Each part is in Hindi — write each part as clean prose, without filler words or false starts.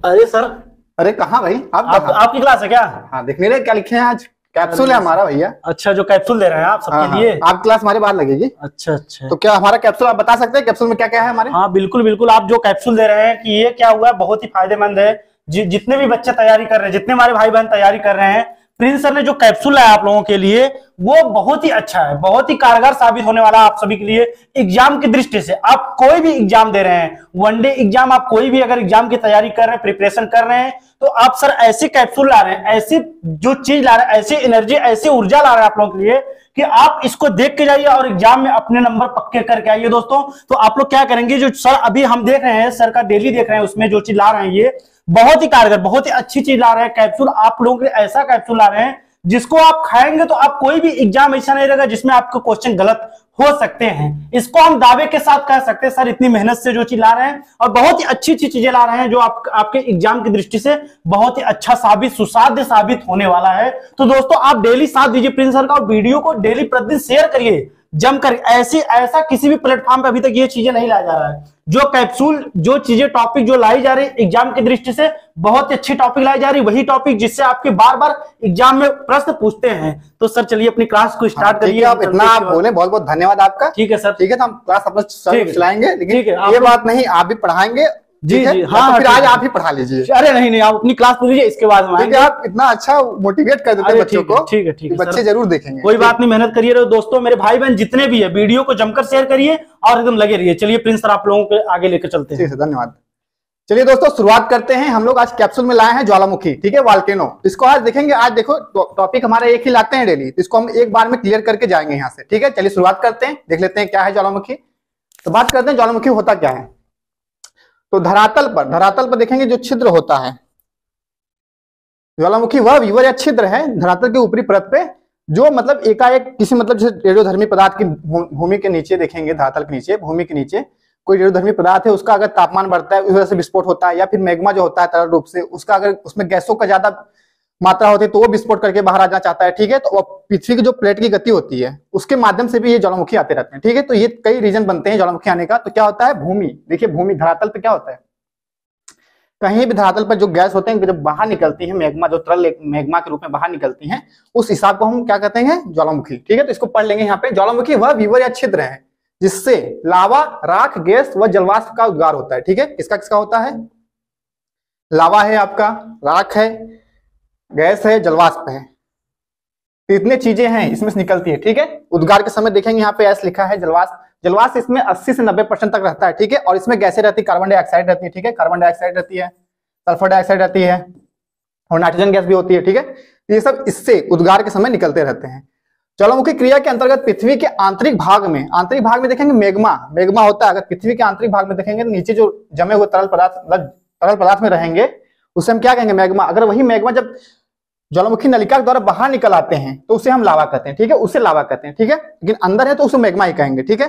अरे सर, अरे कहाँ भाई आप कहाँ? आपकी क्लास है क्या? हाँ, देख नहीं रहे क्या लिखे हैं आज? कैप्सूल है हमारा भैया। अच्छा, जो कैप्सूल दे रहे हैं आप हाँ सबके हाँ, लिए। आप क्लास हमारे बाद लगेगी। अच्छा अच्छा। तो क्या हमारा कैप्सूल आप बता सकते हैं कैप्सूल में क्या क्या है हमारे? हाँ बिल्कुल बिल्कुल, आप जो कैप्सूल दे रहे हैं कि ये क्या हुआ है, बहुत ही फायदेमंद है। जितने भी बच्चे तैयारी कर रहे हैं, जितने हमारे भाई बहन तैयारी कर रहे हैं, प्रिंस सर ने जो कैप्सूल लाया आप लोगों के लिए वो बहुत ही अच्छा है, बहुत ही कारगर साबित होने वाला आप सभी के लिए। एग्जाम की दृष्टि से आप कोई भी एग्जाम दे रहे हैं, वनडे एग्जाम, आप कोई भी अगर एग्जाम की तैयारी कर रहे हैं, प्रिपरेशन कर रहे हैं, तो आप सर ऐसी कैप्सूल ला रहे हैं, ऐसी जो चीज ला रहे हैं, ऐसी एनर्जी, ऐसी ऊर्जा ला रहे हैं आप लोगों के लिए कि आप इसको देख के जाइए और एग्जाम में अपने नंबर पक्के करके आइए दोस्तों। तो आप लोग क्या करेंगे, जो सर अभी हम देख रहे हैं, सर का डेली देख रहे हैं, उसमें जो चीज ला रहे हैं ये बहुत ही कारगर, बहुत ही अच्छी चीज ला रहे हैं। कैप्सूल आप लोगों के लिए ऐसा कैप्सूल ला रहे हैं जिसको आप खाएंगे तो आप कोई भी एग्जाम ऐसा नहीं रहेगा जिसमें आपको क्वेश्चन गलत हो सकते हैं। इसको हम दावे के साथ कह सकते हैं सर इतनी मेहनत से जो चीज ला रहे हैं और बहुत ही अच्छी अच्छी चीजें ला रहे हैं जो आपके एग्जाम की दृष्टि से बहुत ही अच्छा साबित, सुसाध्य साबित होने वाला है। तो दोस्तों आप डेली साथ दीजिए प्रिंस सर का और वीडियो को डेली प्रतिदिन शेयर करिए जमकर। ऐसा किसी भी प्लेटफॉर्म पे अभी तक ये चीजें नहीं लाया जा रहा है। जो कैप्सूल, जो चीजें, टॉपिक जो लाई जा रही है एग्जाम की दृष्टि से बहुत ही अच्छी टॉपिक लाई जा रही है, वही टॉपिक जिससे आपके बार बार एग्जाम में प्रश्न पूछते हैं। तो सर चलिए अपनी क्लास को स्टार्ट करिए। आप इतना आप बोले, बहुत बहुत धन्यवाद आपका। ठीक है सर, ठीक है, तो हम क्लास अपना चलाएंगे, लेकिन ठीक है, ये बात नहीं आप भी पढ़ाएंगे। जी जी हाँ, तो फिर आज आप ही पढ़ा लीजिए। अरे नहीं नहीं, आप अपनी क्लास लीजिए, इसके बाद क्योंकि आप इतना अच्छा मोटिवेट कर देते हैं बच्चों को। ठीक है ठीक है, बच्चे जरूर देखेंगे। कोई बात नहीं, मेहनत करिए रहो दोस्तों। मेरे भाई बहन जितने भी है वीडियो को जमकर शेयर करिए और एकदम लगे रहिए। चलिए प्रिंस सर आप लोगों के आगे लेकर चलते हैं। ठीक है, धन्यवाद। चलिए दोस्तों शुरुआत करते हैं। हम लोग आज कैप्सूल में लाए हैं ज्वालामुखी, ठीक है, वॉल्केनो। इसको आज देखेंगे। आज देखो टॉपिक हमारे एक ही लाते हैं डेली, इसको हम एक बार में क्लियर करके जाएंगे यहाँ से। ठीक है, चलिए शुरुआत करते हैं, देख लेते हैं क्या है ज्वालामुखी। तो बात करते हैं ज्वालामुखी होता क्या है। तो धरातल पर देखेंगे जो छिद्र होता है, ज्वालामुखी वह विवर या छिद्र है धरातल के ऊपरी परत पे, जो मतलब एकाएक किसी मतलब जैसे रेडियोधर्मी पदार्थ की भूमि के नीचे देखेंगे, धरातल के नीचे, भूमि के नीचे कोई रेडियोधर्मी पदार्थ है, उसका अगर तापमान बढ़ता है उस वजह से विस्फोट होता है, या फिर मैग्मा जो होता है तरल रूप से, उसका अगर उसमें गैसों का ज्यादा मात्रा होती है तो वो विस्फोट करके बाहर आ जाना चाहता है। ठीक है, तो पृथ्वी की जो प्लेट की गति होती है उसके माध्यम से भी ये ज्वालामुखी आते रहते हैं। ठीक है, तो ये कई रीजन बनते हैं ज्वालामुखी आने का। तो क्या होता है, भूमि, देखिए भूमि धरातल पे क्या होता है, कहीं भी धरातल पर जो गैस होते हैं जब बाहर निकलती है, मैग्मा जो तरल मैग्मा के रूप में बाहर निकलती हैं, उस हिसाब को हम क्या कहते हैं, ज्वालामुखी। ठीक है, तो इसको पढ़ लेंगे यहाँ पे। ज्वालामुखी वह विवर या छिद्र है जिससे लावा, राख, गैस व जलवाष्प का उद्गार होता है। ठीक है, किसका किसका होता है, लावा है आपका, राख है, गैस है, जलवाष्प है, तो इतने चीजें हैं इसमें से निकलती है। ठीक है, उद्गार के समय देखेंगे यहाँ पे एस लिखा है, जलवाष्प। जलवाष्प इसमें 80 से 90% तक रहता है। ठीक है, और इसमें गैसें रहती है, कार्बन डाइऑक्साइड रहती है। ठीक है, कार्बन डाइऑक्साइड रहती है, सल्फर डाइऑक्साइड रहती है और नाइट्रोजन गैस भी होती है। ठीक है, ये सब इससे उद्गार के समय निकलते रहते हैं। ज्वालामुखी क्रिया के अंतर्गत पृथ्वी के आंतरिक भाग में देखेंगे मैग्मा होता है। अगर पृथ्वी के आंतरिक भाग में देखेंगे तो नीचे जो जमे हुए तरल पदार्थ में रहेंगे उसे हम क्या कहेंगे, मैग्मा। अगर वही मैग्मा जब ज्वालामुखी नलिका के द्वारा बाहर निकल आते हैं तो उसे हम लावा कहते हैं। ठीक है, उसे लावा कहते हैं। ठीक है, लेकिन अंदर है तो उसे मैग्मा ही कहेंगे। ठीक है,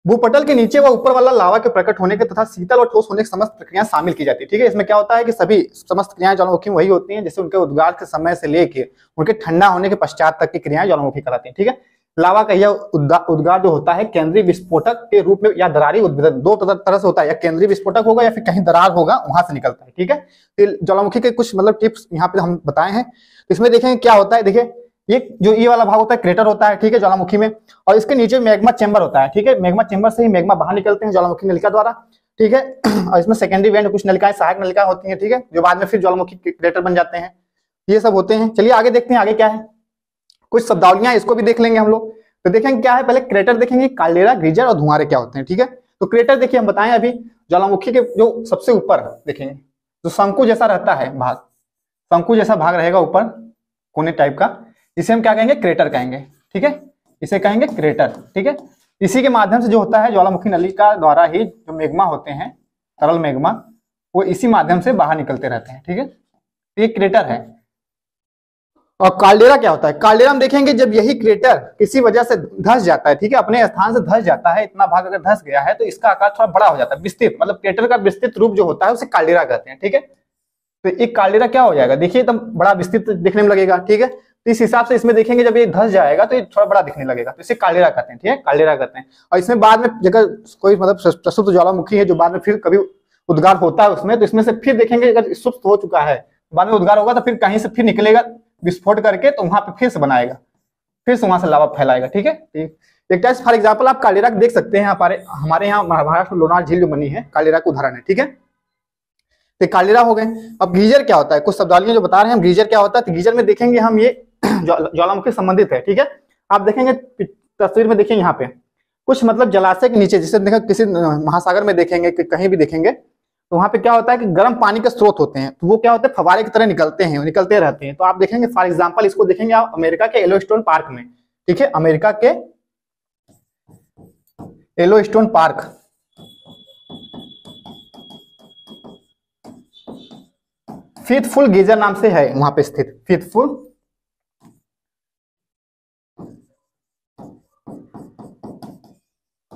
भूपटल के नीचे व ऊपर वाला लावा के प्रकट होने के तथा शीतल और ठोस होने की समस्त प्रक्रियाएं शामिल की जाती है। ठीक है, इसमें क्या होता है कि सभी समस्त क्रियाएं ज्वालामुखी में वही होती हैं जैसे उनके उद्गार के समय से लेके उनके ठंडा होने के पश्चात तक की क्रियाएं ज्वालामुखी कराती हैं। ठीक है, लावा का यह उद्गार जो होता है केंद्रीय विस्फोटक के रूप में या दरारी उद्भेदन, दो तरह से होता है, या केंद्रीय विस्फोटक होगा या फिर कहीं दरार होगा वहां से निकलता है। ठीक है, तो ज्वालामुखी के कुछ मतलब टिप्स यहाँ पे हम बताए हैं। तो इसमें देखेंगे क्या होता है, देखिए ये जो ये वाला भाग होता है क्रेटर होता है। ठीक है, ज्वालामुखी में, और इसके नीचे मैग्मा चेंबर होता है। ठीक है, मैग्मा चेंबर से ही मैग्मा बाहर निकलते हैं ज्वालामुखी नलिका द्वारा। ठीक है, और इसमें सेकेंडरी वेंट कुछ नलिकाएं, सहायक नलिकाएं होती हैं। ठीक है, जो बाद में फिर ज्वालामुखी क्रेटर बन जाते हैं, ये सब होते हैं। चलिए आगे देखते हैं आगे क्या है, कुछ शब्दावलियां इसको भी देख लेंगे हम लोग। तो देखेंगे क्या है, पहले क्रेटर देखेंगे, काल्डेरा, गीजर और धुआंरे क्या होते हैं। ठीक है, तो क्रेटर देखिए हम बताएं अभी, ज्वालामुखी के जो सबसे ऊपर देखेंगे जो शंकु जैसा रहता है भाग, शंकु जैसा भाग रहेगा ऊपर कोने टाइप का, इसे हम क्या कहेंगे, क्रेटर कहेंगे। ठीक है, इसे कहेंगे क्रेटर। ठीक है, इसी के माध्यम से जो होता है ज्वालामुखी नलिका द्वारा ही जो मैग्मा होते हैं, तरल मैग्मा, वो इसी माध्यम से बाहर निकलते रहते हैं। ठीक है, ये क्रेटर है। और काल्डेरा क्या होता है, काल्डेरा हम देखेंगे जब यही क्रेटर किसी वजह से धंस जाता है। ठीक है, अपने स्थान से धंस जाता है, इतना भाग अगर धंस गया है तो इसका आकार थोड़ा बड़ा हो जाता है, विस्तृत, मतलब क्रेटर का विस्तृत रूप जो होता है उसे काल्डेरा कहते हैं। ठीक है, तो एक काल्डेरा क्या हो जाएगा, देखिए एकदम बड़ा विस्तृत दिखने में लगेगा। ठीक है, तो इस हिसाब से इसमें देखेंगे जब ये धंस जाएगा तो ये थोड़ा बड़ा दिखने लगेगा, तो इसे काल्डेरा कहते हैं। ठीक है, काल्डेरा कहते हैं। और इसमें बाद में जगह कोई मतलब प्रसुप्त ज्वालामुखी है जो बाद में फिर कभी उद्गार होता है उसमें, तो इसमें से फिर देखेंगे अगर सुप्त हो चुका है, बाद में उद्गार होगा तो फिर कहीं से फिर निकलेगा विस्फोट करके, तो वहां पे फिर से बनाएगा, फिर से वहां से लावा फैलाएगा। ठीक है, ठीक। एक टाइप फॉर एग्जाम्पल आप कालीराख देख सकते हैं, हमारे यहाँ महाराष्ट्र में लोनार झील जो बनी है, कालीराख उदाहरण है। ठीक है, तो कालीराख हो गए। अब गीजर क्या होता है, कुछ शब्दावली जो बता रहे हैं हम, गीजर क्या होता है। तो गीजर में देखेंगे हम ये ज्वालामुखी संबंधित है। ठीक है, आप देखेंगे तस्वीर में, देखिए यहाँ पे कुछ मतलब जलाशय के नीचे, जिसे देखा किसी महासागर में देखेंगे, कहीं भी देखेंगे, तो वहां पे क्या होता है कि गर्म पानी के स्रोत होते हैं, तो वो क्या होते हैं, फवारे की तरह निकलते हैं, निकलते रहते हैं। तो आप देखेंगे फॉर एग्जांपल, इसको देखेंगे आप अमेरिका के येलोस्टोन पार्क में। ठीक है, अमेरिका के येलोस्टोन पार्क, फेथफुल गीजर नाम से है वहां पे स्थित, फेथफुल।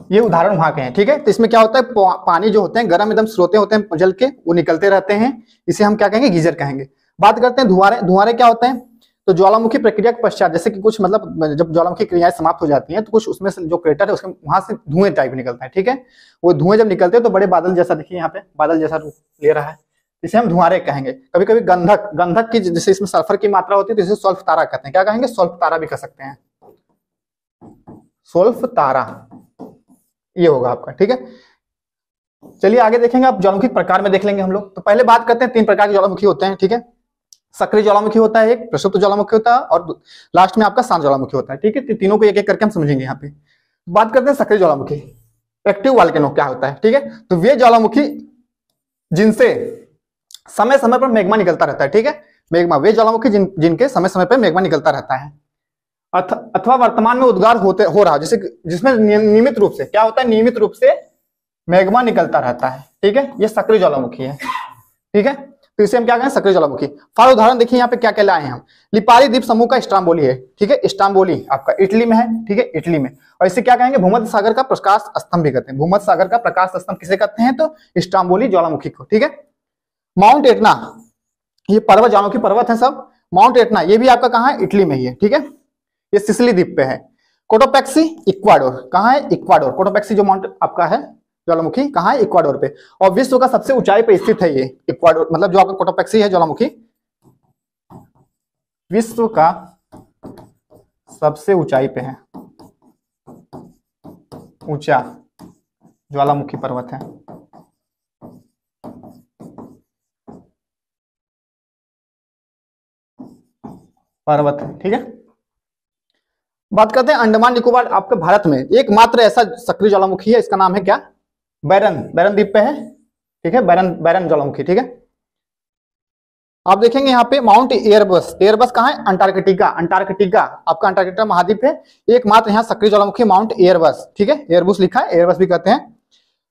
ये उदाहरण वहां के हैं। ठीक है, तो इसमें क्या होता है, पानी जो होते हैं गर्म एकदम स्रोते होते हैं जल के, वो निकलते रहते हैं, इसे हम क्या कहेंगे, गीजर कहेंगे। बात करते हैं धुआरे। धुआरे क्या होते हैं, तो ज्वालामुखी प्रक्रिया के पश्चात, जैसे कि कुछ मतलब जब ज्वालामुखी क्रियाएं समाप्त हो जाती हैं, तो कुछ उसमें से जो क्रेटर है उसके वहां से धुएं टाइप निकलता है। ठीक है, वो धुएं जब निकलते हैं तो बड़े बादल जैसा, देखिए यहाँ पे बादल जैसा रूप ले रहा है, इसे हम धुआरे कहेंगे। कभी कभी गंधक की, जैसे इसमें सल्फर की मात्रा होती है, तो इसे सल्फ तारा कहते हैं। क्या कहेंगे, सल्फ तारा भी कह सकते हैं, सल्फ तारा ये होगा आपका। ठीक है, चलिए आगे देखेंगे। आप ज्वालामुखी प्रकार में देख लेंगे हम लोग। तो पहले बात करते हैं, 3 प्रकार के ज्वालामुखी होते हैं। ठीक है, सक्रिय ज्वालामुखी होता है, एक प्रसुप्त ज्वालामुखी होता है, और लास्ट में आपका शांत ज्वालामुखी होता है। ठीक है, तो तीनों को एक एक करके हम समझेंगे। यहाँ पे बात करते हैं सक्रिय ज्वालामुखी, एक्टिव वोल्केनो क्या होता है। ठीक है, तो वे ज्वालामुखी जिनसे समय समय पर मैग्मा निकलता रहता है। ठीक है, मैग्मा, वे ज्वालामुखी जिनके समय समय पर मैग्मा निकलता रहता है, अथवा वर्तमान में उद्गार हो रहा, जैसे जिसमें नियमित रूप से क्या होता है, नियमित रूप से मैग्मा निकलता रहता है। ठीक है, ये सक्रिय ज्वालामुखी है। ठीक है, तो इसे हम क्या कहें, सक्रिय ज्वालामुखी। फॉर उदाहरण देखिए यहाँ पे क्या क्या लाए हैं हम, लिपारी द्वीप समूह का स्ट्राम्बोली है। ठीक है, स्ट्राम्बोली आपका इटली में है। ठीक है, इटली में। और इसे क्या कहेंगे, भूमध्य सागर का प्रकाश स्तंभ भी कहते हैं। भूमध्य सागर का प्रकाश स्तंभ किसे कहते हैं, तो स्ट्राम्बोली ज्वालामुखी को। ठीक है, माउंट एटना, ये पर्वत, ज्वालामुखी पर्वत है सब। माउंट एटना ये भी आपका कहाँ है, इटली में ही है। ठीक है, ये सिसिली द्वीप पे है। कोटोपैक्सी इक्वाडोर, कहाँ है, इक्वाडोर। कोटोपैक्सी जो माउंट आपका है ज्वालामुखी, कहाँ है, इक्वाडोर पे। और विश्व का सबसे ऊंचाई पे स्थित है ये इक्वाडोर, मतलब जो आपका कोटोपैक्सी है ज्वालामुखी, विश्व का सबसे ऊंचाई पे है, ऊंचा ज्वालामुखी पर्वत है। पर्वत है। ठीक है, बात करते हैं अंडमान निकोबार, आपके भारत में एकमात्र ऐसा सक्रिय ज्वालामुखी है, इसका नाम है क्या, बैरन द्वीप पे है। ठीक है, बैरन ज्वालामुखी। ठीक है, आप देखेंगे यहाँ पे माउंट एयरबस कहाँ है, अंटार्कटिका आपका अंटार्कटिका महाद्वीप है। एकमात्र यहाँ सक्रिय ज्वालामुखी माउंट एयरबस। ठीक है, एयरबस लिखा है, एयरबस भी कहते हैं।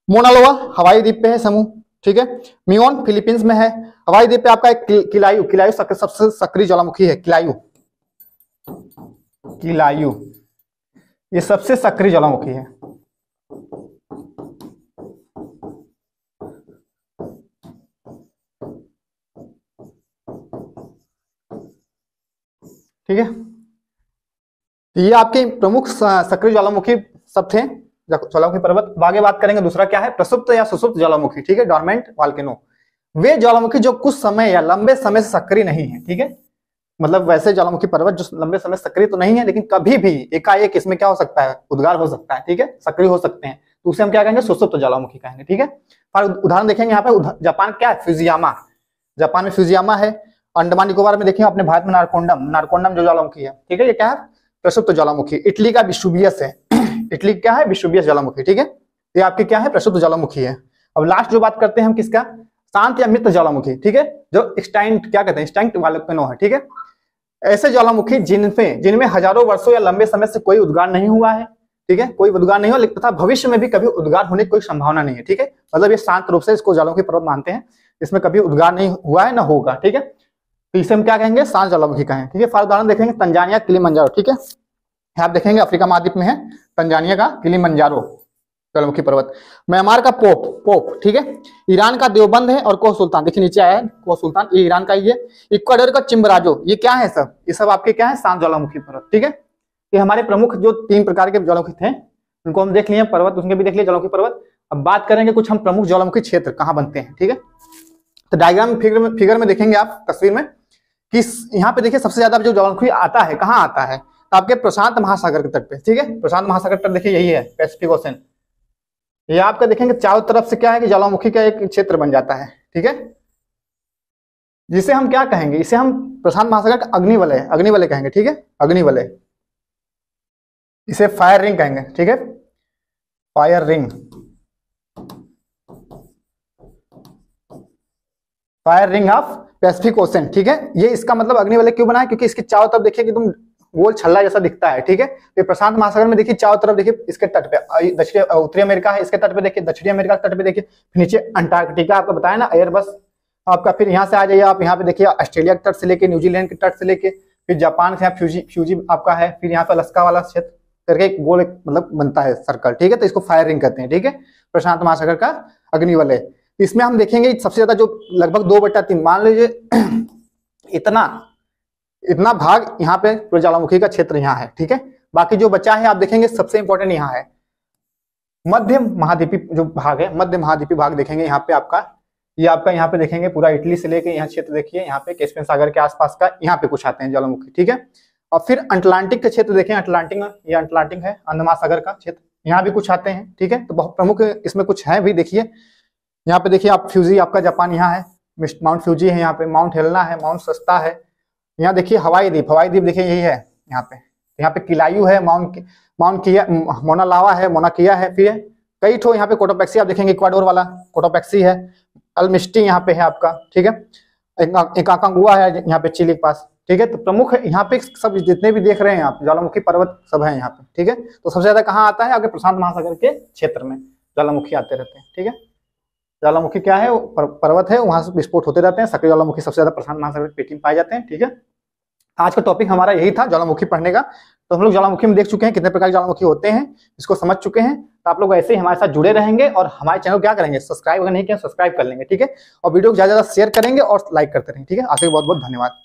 मोनालोवा हवाई द्वीप पे है समूह। ठीक है, मियोन फिलीपींस में है। हवाई द्वीप पे आपका एक किलायू सबसे सक्रिय ज्वालामुखी है, किलायू ये सबसे सक्रिय ज्वालामुखी है। ठीक है, तो ये आपके प्रमुख सक्रिय ज्वालामुखी सब थे, ज्वालामुखी पर्वत। आगे बात करेंगे दूसरा क्या है, प्रसुप्त या सुसुप्त ज्वालामुखी। ठीक है, डॉर्मेंट वोल्केनो, वे ज्वालामुखी जो कुछ समय या लंबे समय से सक्रिय नहीं है। ठीक है, मतलब वैसे ज्वालामुखी पर्वत जो लंबे समय सक्रिय तो नहीं है, लेकिन कभी भी एकाएक इसमें क्या हो सकता है, उद्गार हो सकता है। ठीक है, सक्रिय हो सकते हैं, तो उसे हम क्या कहेंगे, सुसुप्त ज्वालामुखी कहेंगे। ठीक है, और उदाहरण देखेंगे यहाँ पे, जापान क्या है, फ्यूजियामा, जापान में फ्यूजियामा है। अंडमान निकोबार में देखिए अपने भारत में नारकोंडम जो ज्वालामुखी है। ठीक है, ये क्या है, प्रसुप्त ज्वालामुखी। इटली का विश्रुवियस है, इटली क्या है, विश्रुवियस ज्वालामुखी। ठीक है, ये आपके क्या है, प्रसुप्त ज्वालामुखी है। अब लास्ट जो बात करते हैं हम किसका, शांत या मृत ज्वालामुखी। ठीक है, जो एक्सटाइंट क्या कहते हैं, एक्सटाइंट वोल्केनो है। ठीक है, ऐसे ज्वालामुखी जिनमें हजारों वर्षों या लंबे समय से कोई उद्गार नहीं हुआ है। ठीक है, कोई उद्गार नहीं हुआ, तथा भविष्य में भी कभी उद्गार होने की कोई संभावना नहीं है। ठीक है, मतलब ये शांत रूप से इसको ज्वालामुखी पर्वत मानते हैं, इसमें कभी उद्गार नहीं हुआ है, ना होगा। ठीक है, तो इसे हम क्या कहेंगे, शांत ज्वालामुखी कहेंगे। ठीक है, फॉर उदाहरण देखेंगे तंजानिया किलिमंजारो। ठीक है, आप देखेंगे अफ्रीका महाद्वीप में है तंजानिया का किलिमंजारो ज्वालामुखी पर्वत। म्यांमार का पोप। ठीक है, ईरान का देवबंद है, और कोह सुल्तान, देखिए नीचे आया है कोह सुल्तान, ये ईरान का ही है। इक्वाडोर का चिम्बराजो, ये क्या है सब, ये सब आपके क्या है, शांत ज्वालामुखी पर्वत। ठीक है, ये हमारे प्रमुख जो 3 प्रकार के ज्वालामुखी थे, उनको हम देख लिए पर्वत, उसके भी देख लिए ज्वालामुखी पर्वत। अब बात करेंगे कुछ हम प्रमुख ज्वालामुखी क्षेत्र कहाँ बनते हैं, ठीक है। तो डायग्राम फिगर में देखेंगे आप तस्वीर में कि यहाँ पे देखिए सबसे ज्यादा जो ज्वालामुखी आता है कहाँ आता है, तो आपके प्रशांत महासागर के तट पे, ठीक है। प्रशांत महासागर तट देखिए यही है पैसिफिक ओशन। ये आपका देखेंगे चारों तरफ से क्या है कि ज्वालामुखी का एक क्षेत्र बन जाता है, ठीक है। जिसे हम क्या कहेंगे, इसे हम प्रशांत महासागर का अग्निवलय कहेंगे, ठीक है, अग्निवलय। इसे फायर रिंग कहेंगे, ठीक है, fire ring, fire ring of Pacific ocean, ठीक है। ये इसका मतलब अग्निवलय क्यों बना है, क्योंकि इसके चारों तरफ देखिए कि तुम गोल छल्ला जैसा दिखता है, ठीक है। तो प्रशांत महासागर में देखिए चारों तरफ देखिए इसके तट पे दक्षिणी उत्तरी अमेरिका है, इसके तट पे देखिए दक्षिणी अमेरिका के तट पे देखिए, नीचे अंटार्कटिका आपको बताया ना एयरबस आपका। फिर यहाँ से आ जाइए आप, यहाँ पे देखिए ऑस्ट्रेलिया के तट से लेके न्यूजीलैंड के तट से लेके फिर जापान से फ्यूजी आपका है, फिर यहाँ पे अलास्का वाला क्षेत्र करके एक गोल मतलब बनता है सर्कल, ठीक है। तो इसको फायर रिंग कहते हैं, ठीक है, प्रशांत महासागर का अग्निवलय। इसमें हम देखेंगे सबसे ज्यादा जो लगभग 2/3 मान लीजिए इतना भाग यहाँ पे ज्वालामुखी का क्षेत्र यहाँ है, ठीक है। बाकी जो बचा है आप देखेंगे सबसे इंपॉर्टेंट यहाँ है मध्य महाद्वीपी जो भाग है, मध्य महाद्वीपी भाग देखेंगे यहाँ पे आपका, ये आपका यहाँ पे देखेंगे पूरा इटली से लेके यहाँ क्षेत्र देखिए, यहाँ पे कैस्पियन सागर के आसपास का यहाँ पे कुछ आते हैं ज्वालामुखी, ठीक है। और फिर अटलांटिक का क्षेत्र देखें, ये अटलांटिक है, अंड महासागर का क्षेत्र, यहाँ भी कुछ आते हैं, ठीक है। तो बहुत प्रमुख इसमें कुछ है भी, देखिए यहाँ पे देखिए आप फ्यूजी आपका जापान यहाँ है, माउंट फ्यूजी है यहाँ पे, माउंट हेलेना है, माउंट सस्ता है, यहाँ देखिए हवाई द्वीप देखिए यही है यहाँ पे किलायू है, माउंट किया मोना लावा है, मोना किया है, फिर कई ठो यहाँ पे कोटोपैक्सी आप देखेंगे, इक्वाडोर वाला कोटोपैक्सी है, अल्मिस्टी यहाँ पे है आपका, ठीक है, एक अकांगुआ है यहाँ पे चिली के पास, ठीक है। तो प्रमुख यहाँ पे सब जितने भी देख रहे हैं आप ज्वालामुखी पर्वत सब है यहाँ पे, ठीक है। तो सबसे ज्यादा कहाँ आता है, आपके प्रशांत महासागर के क्षेत्र में ज्वालामुखी आते रहते हैं, ठीक है। ज्वालामुखी क्या है, पर्वत है, वहां से विस्फोट होते रहते हैं, सक्रिय ज्वालामुखी सबसे ज्यादा प्रशांत महासागर के पेटी में पाए जाते हैं, ठीक है। आज का टॉपिक हमारा यही था ज्वालामुखी पढ़ने का। तो हम लोग ज्वालामुखी में देख चुके हैं कितने प्रकार के ज्वालामुखी होते हैं, इसको समझ चुके हैं। तो आप लोग ऐसे ही हमारे साथ जुड़े रहेंगे और हमारे चैनल को क्या करेंगे, सब्सक्राइब अगर नहीं किया सब्सक्राइब कर लेंगे, ठीक है। और वीडियो को ज्यादा से ज्यादा शेयर करेंगे और लाइक करते रहेंगे, ठीक है। आपसे बहुत बहुत धन्यवाद।